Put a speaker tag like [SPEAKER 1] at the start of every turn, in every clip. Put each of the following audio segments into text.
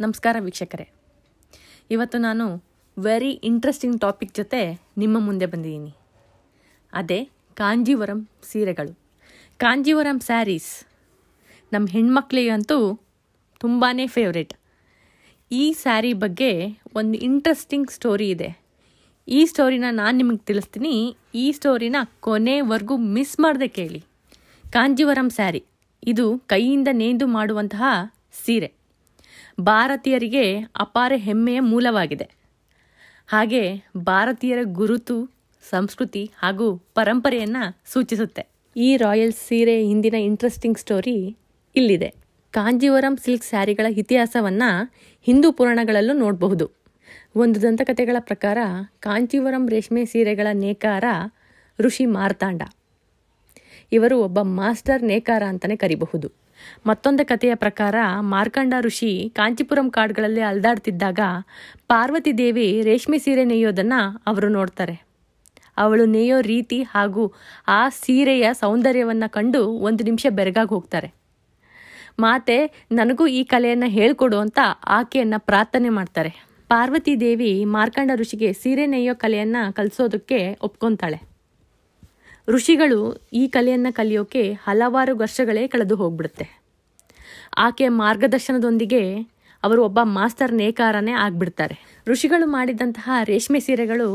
[SPEAKER 1] ನಮಸ್ಕಾರ ವೀಕ್ಷಕರೇ. ಇವತ್ತು ನಾನು ವೆರಿ ಇಂಟ್ರೆಸ್ಟಿಂಗ್ ಟಾಪಿಕ್ ಜೊತೆ ನಿಮ್ಮ ಮುಂದೆ ಬಂದಿದ್ದೀನಿ. ಅದೇ ಕಾಂಜೀವರಂ ಸೀರೆಗಳು. ಕಾಂಜೀವರಂ ಸ್ಯಾರೀಸ್ ನಮ್ಮ ಹೆಣ್ಮಕ್ಳಿಗಂತೂ ತುಂಬಾ ಫೇವ್ರೇಟ್. ಈ ಸ್ಯಾರಿ ಬಗ್ಗೆ ಒಂದು ಇಂಟ್ರೆಸ್ಟಿಂಗ್ ಸ್ಟೋರಿ ಇದೆ. ಈ ಸ್ಟೋರಿನ ನಾನು ನಿಮಗೆ ತಿಳಿಸ್ತೀನಿ. ಈ ಸ್ಟೋರಿನ ಕೊನೆವರೆಗೂ ಮಿಸ್ ಮಾಡದೆ ಕೇಳಿ. ಕಾಂಜೀವರಂ ಸ್ಯಾರಿ ಇದು ಕೈಯಿಂದ ನೇಯ್ದು ಮಾಡುವಂತಹ ಸೀರೆ. ಭಾರತೀಯರಿಗೆ ಅಪಾರ ಹೆಮ್ಮೆಯ ಮೂಲವಾಗಿದೆ. ಹಾಗೆ ಭಾರತೀಯರ ಗುರುತು, ಸಂಸ್ಕೃತಿ ಹಾಗೂ ಪರಂಪರೆಯನ್ನು ಸೂಚಿಸುತ್ತೆ. ಈ ರಾಯಲ್ ಸೀರೆ ಹಿಂದಿನ ಇಂಟ್ರೆಸ್ಟಿಂಗ್ ಸ್ಟೋರಿ ಇಲ್ಲಿದೆ. ಕಾಂಜೀವರಂ ಸಿಲ್ಕ್ ಸ್ಯಾರಿಗಳ ಇತಿಹಾಸವನ್ನು ಹಿಂದೂ ಪುರಾಣಗಳಲ್ಲೂ ನೋಡಬಹುದು. ಒಂದು ದಂತಕಥೆಗಳ ಪ್ರಕಾರ ಕಾಂಜೀವರಂ ರೇಷ್ಮೆ ಸೀರೆಗಳ ನೇಕಾರ ಋಷಿ ಮಾರ್ತಾಂಡ. ಇವರು ಒಬ್ಬ ಮಾಸ್ಟರ್ ನೇಕಾರ ಅಂತಲೇ ಕರಿಬಹುದು. ಮತ್ತೊಂದು ಕಥೆಯ ಪ್ರಕಾರ ಮಾರ್ಕಂಡ ಋಷಿ ಕಾಂಚೀಪುರಂ ಕಾಡುಗಳಲ್ಲಿ ಅಲ್ದಾಡ್ತಿದ್ದಾಗ ಪಾರ್ವತಿ ದೇವಿ ರೇಷ್ಮೆ ಸೀರೆ ನೇಯೋದನ್ನು ಅವರು ನೋಡ್ತಾರೆ. ಅವಳು ನೇಯೋ ರೀತಿ ಹಾಗೂ ಆ ಸೀರೆಯ ಸೌಂದರ್ಯವನ್ನು ಕಂಡು ಒಂದು ನಿಮಿಷ ಬೆರಗಾಗಿ ಹೋಗ್ತಾರೆ. ಮಾತೆ ನನಗೂ ಈ ಕಲೆಯನ್ನು ಹೇಳ್ಕೊಡು ಅಂತ ಆಕೆಯನ್ನು ಪ್ರಾರ್ಥನೆ ಮಾಡ್ತಾರೆ. ಪಾರ್ವತಿ ದೇವಿ ಮಾರ್ಕಂಡ ಋಷಿಗೆ ಸೀರೆ ನೇಯೋ ಕಲೆಯನ್ನು ಕಲಿಸೋದಕ್ಕೆ ಒಪ್ಕೊತಾಳೆ. ಋಷಿಗಳು ಈ ಕಲೆಯನ್ನು ಕಲಿಯೋಕೆ ಹಲವಾರು ವರ್ಷಗಳೇ ಕಳೆದು ಹೋಗ್ಬಿಡುತ್ತೆ. ಆಕೆಯ ಮಾರ್ಗದರ್ಶನದೊಂದಿಗೆ ಅವರು ಒಬ್ಬ ಮಾಸ್ಟರ್ ನೇಕಾರನೇ ಆಗಿಬಿಡ್ತಾರೆ. ಋಷಿಗಳು ಮಾಡಿದಂತಹ ರೇಷ್ಮೆ ಸೀರೆಗಳು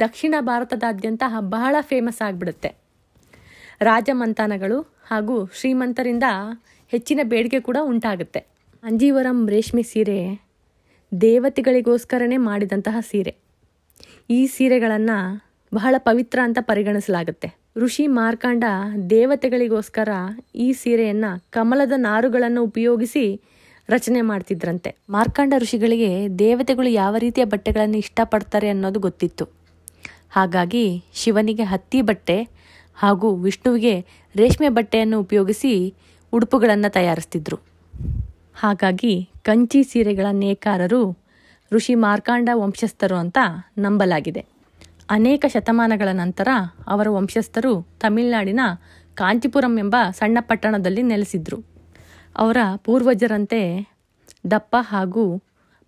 [SPEAKER 1] ದಕ್ಷಿಣ ಭಾರತದಾದ್ಯಂತ ಬಹಳ ಫೇಮಸ್ ಆಗಿಬಿಡುತ್ತೆ. ರಾಜಮಂತಾನಗಳು ಹಾಗೂ ಶ್ರೀಮಂತರಿಂದ ಹೆಚ್ಚಿನ ಬೇಡಿಕೆ ಕೂಡ ಉಂಟಾಗುತ್ತೆ. ಕಾಂಜೀವರಂ ರೇಷ್ಮೆ ಸೀರೆ ದೇವತೆಗಳಿಗೋಸ್ಕರನೇ ಮಾಡಿದಂತಹ ಸೀರೆ. ಈ ಸೀರೆಗಳನ್ನು ಬಹಳ ಪವಿತ್ರ ಅಂತ ಪರಿಗಣಿಸಲಾಗುತ್ತೆ. ಋಷಿ ಮಾರ್ಕಂಡ ದೇವತೆಗಳಿಗೋಸ್ಕರ ಈ ಸೀರೆಯನ್ನು ಕಮಲದ ನಾರುಗಳನ್ನು ಉಪಯೋಗಿಸಿ ರಚನೆ ಮಾಡ್ತಿದ್ರಂತೆ. ಮಾರ್ಕಂಡ ಋಷಿಗಳಿಗೆ ದೇವತೆಗಳು ಯಾವ ರೀತಿಯ ಬಟ್ಟೆಗಳನ್ನು ಇಷ್ಟಪಡ್ತಾರೆ ಅನ್ನೋದು ಗೊತ್ತಿತ್ತು. ಹಾಗಾಗಿ ಶಿವನಿಗೆ ಹತ್ತಿ ಬಟ್ಟೆ ಹಾಗೂ ವಿಷ್ಣುವಿಗೆ ರೇಷ್ಮೆ ಬಟ್ಟೆಯನ್ನು ಉಪಯೋಗಿಸಿ ಉಡುಪುಗಳನ್ನು ತಯಾರಿಸ್ತಿದ್ರು. ಹಾಗಾಗಿ ಕಂಚಿ ಸೀರೆಗಳ ನೇಕಾರರು ಋಷಿ ಮಾರ್ಕಂಡ ವಂಶಸ್ಥರು ಅಂತ ನಂಬಲಾಗಿದೆ. ಅನೇಕ ಶತಮಾನಗಳ ನಂತರ ಅವರ ವಂಶಸ್ಥರು ತಮಿಳುನಾಡಿನ ಕಾಂಚೀಪುರಂ ಎಂಬ ಸಣ್ಣ ಪಟ್ಟಣದಲ್ಲಿ ನೆಲೆಸಿದ್ರು. ಅವರ ಪೂರ್ವಜರಂತೆ ದಪ್ಪ ಹಾಗೂ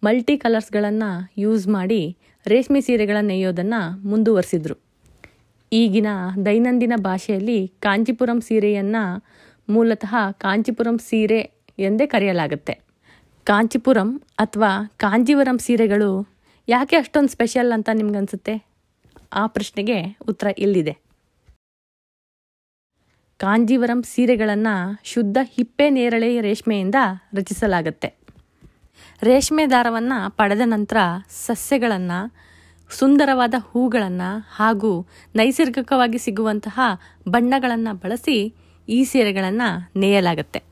[SPEAKER 1] ಮಲ್ಟಿ ಕಲರ್ಸ್ಗಳನ್ನು ಯೂಸ್ ಮಾಡಿ ರೇಷ್ಮೆ ಸೀರೆಗಳನ್ನು ನೇಯೋದನ್ನು ಮುಂದುವರಿಸಿದ್ರು. ಈಗಿನ ದೈನಂದಿನ ಭಾಷೆಯಲ್ಲಿ ಕಾಂಚೀಪುರಂ ಸೀರೆಯನ್ನು ಮೂಲತಃ ಕಾಂಚೀಪುರಂ ಸೀರೆ ಎಂದೇ ಕರೆಯಲಾಗುತ್ತೆ. ಕಾಂಚೀಪುರಂ ಅಥವಾ ಕಾಂಜೀವರಂ ಸೀರೆಗಳು ಯಾಕೆ ಅಷ್ಟೊಂದು ಸ್ಪೆಷಲ್ ಅಂತ ನಿಮ್ಗನ್ಸುತ್ತೆ? ಆ ಪ್ರಶ್ನೆಗೆ ಉತ್ತರ ಇಲ್ಲಿದೆ. ಕಾಂಜೀವರಂ ಸೀರೆಗಳನ್ನು ಶುದ್ಧ ಹಿಪ್ಪೆ ನೇರಳೆ ರೇಷ್ಮೆಯಿಂದ ರಚಿಸಲಾಗುತ್ತೆ. ರೇಷ್ಮೆ ದಾರವನ್ನು ಪಡೆದ ನಂತರ ಸಸ್ಯಗಳನ್ನು, ಸುಂದರವಾದ ಹೂಗಳನ್ನು ಹಾಗೂ ನೈಸರ್ಗಿಕವಾಗಿ ಸಿಗುವಂತಹ ಬಣ್ಣಗಳನ್ನು ಬಳಸಿ ಈ ಸೀರೆಗಳನ್ನು ನೇಯಲಾಗುತ್ತೆ.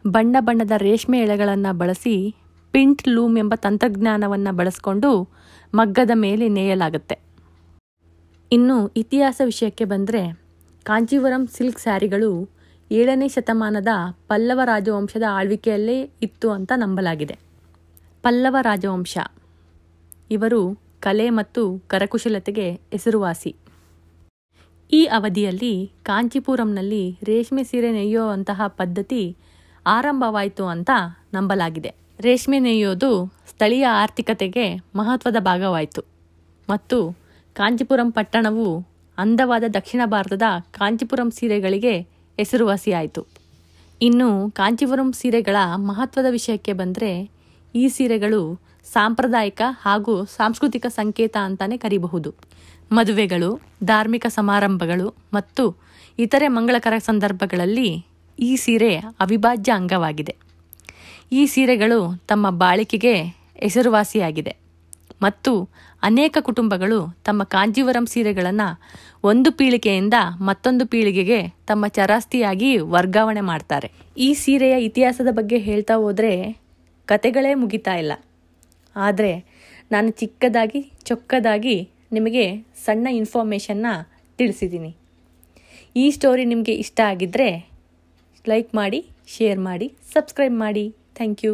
[SPEAKER 1] ಬಣ್ಣ ಬಣ್ಣದ ರೇಷ್ಮೆ ಎಳೆಗಳನ್ನು ಬಳಸಿ ಪಿಂಟ್ ಲೂಮ್ ಎಂಬ ತಂತ್ರಜ್ಞಾನವನ್ನು ಬಳಸಿಕೊಂಡು ಮಗ್ಗದ ಮೇಲೆ ನೇಯಲಾಗುತ್ತೆ. ಇನ್ನು ಇತಿಹಾಸ ವಿಷಯಕ್ಕೆ ಬಂದರೆ ಕಾಂಜೀವರಂ ಸಿಲ್ಕ್ ಸ್ಯಾರಿಗಳು 7ನೇ ಶತಮಾನದ ಪಲ್ಲವ ರಾಜವಂಶದ ಆಳ್ವಿಕೆಯಲ್ಲೇ ಇತ್ತು ಅಂತ ನಂಬಲಾಗಿದೆ. ಪಲ್ಲವ ರಾಜವಂಶ ಇವರು ಕಲೆ ಮತ್ತು ಕರಕುಶಲತೆಗೆ ಹೆಸರುವಾಸಿ. ಈ ಅವಧಿಯಲ್ಲಿ ಕಾಂಚೀಪುರಂನಲ್ಲಿ ರೇಷ್ಮೆ ಸೀರೆ ನೇಯುವಂತಹ ಪದ್ಧತಿ ಆರಂಭವಾಯಿತು ಅಂತ ನಂಬಲಾಗಿದೆ. ರೇಷ್ಮೆ ನೇಯೋದು ಸ್ಥಳೀಯ ಆರ್ಥಿಕತೆಗೆ ಮಹತ್ವದ ಭಾಗವಾಯಿತು ಮತ್ತು ಕಾಂಚೀಪುರಂ ಪಟ್ಟಣವು ಅಂದವಾದ ದಕ್ಷಿಣ ಭಾರತದ ಕಾಂಚೀಪುರಂ ಸೀರೆಗಳಿಗೆ ಹೆಸರುವಾಸಿಯಾಯಿತು. ಇನ್ನು ಕಾಂಚೀಪುರಂ ಸೀರೆಗಳ ಮಹತ್ವದ ವಿಷಯಕ್ಕೆ ಬಂದರೆ ಈ ಸೀರೆಗಳು ಸಾಂಪ್ರದಾಯಿಕ ಹಾಗೂ ಸಾಂಸ್ಕೃತಿಕ ಸಂಕೇತ ಅಂತಲೇ ಕರೀಬಹುದು. ಮದುವೆಗಳು, ಧಾರ್ಮಿಕ ಸಮಾರಂಭಗಳು ಮತ್ತು ಇತರೆ ಮಂಗಳಕರ ಸಂದರ್ಭಗಳಲ್ಲಿ ಈ ಸೀರೆ ಅವಿಭಾಜ್ಯ ಅಂಗವಾಗಿದೆ. ಈ ಸೀರೆಗಳು ತಮ್ಮ ಬಾಳಿಕೆಗೆ ಹೆಸರುವಾಸಿಯಾಗಿದೆ ಮತ್ತು ಅನೇಕ ಕುಟುಂಬಗಳು ತಮ್ಮ ಕಾಂಜೀವರಂ ಸೀರೆಗಳನ್ನು ಒಂದು ಪೀಳಿಗೆಯಿಂದ ಮತ್ತೊಂದು ಪೀಳಿಗೆಗೆ ತಮ್ಮ ಚರಾಸ್ತಿಯಾಗಿ ವರ್ಗಾವಣೆ ಮಾಡ್ತಾರೆ. ಈ ಸೀರೆಯ ಇತಿಹಾಸದ ಬಗ್ಗೆ ಹೇಳ್ತಾ ಹೋದರೆ ಕತೆಗಳೇ ಮುಗಿತಾ ಇಲ್ಲ. ಆದರೆ ನಾನು ಚಿಕ್ಕದಾಗಿ ಚೊಕ್ಕದಾಗಿ ನಿಮಗೆ ಸಣ್ಣ ಇನ್ಫಾರ್ಮೇಷನ್ನ ತಿಳಿಸಿದ್ದೀನಿ. ಈ ಸ್ಟೋರಿ ನಿಮಗೆ ಇಷ್ಟ ಆಗಿದ್ದರೆ ಲೈಕ್ ಮಾಡಿ, ಶೇರ್ ಮಾಡಿ, ಸಬ್ಸ್ಕ್ರೈಬ್ ಮಾಡಿ. Thank you.